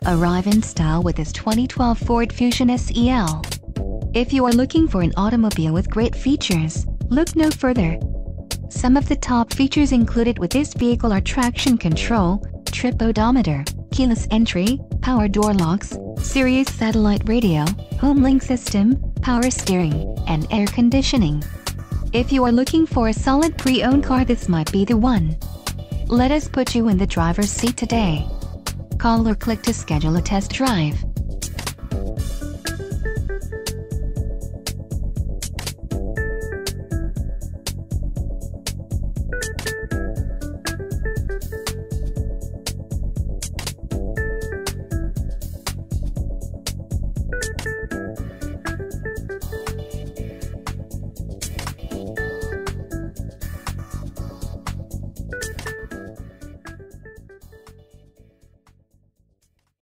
Arrive in style with this 2012 Ford Fusion SEL. If you are looking for an automobile with great features, look no further. Some of the top features included with this vehicle are traction control, trip odometer, keyless entry, power door locks, Sirius Satellite Radio, Homelink System, power steering, and air conditioning. If you are looking for a solid pre-owned car, this might be the one. Let us put you in the driver's seat today. Call or click to schedule a test drive.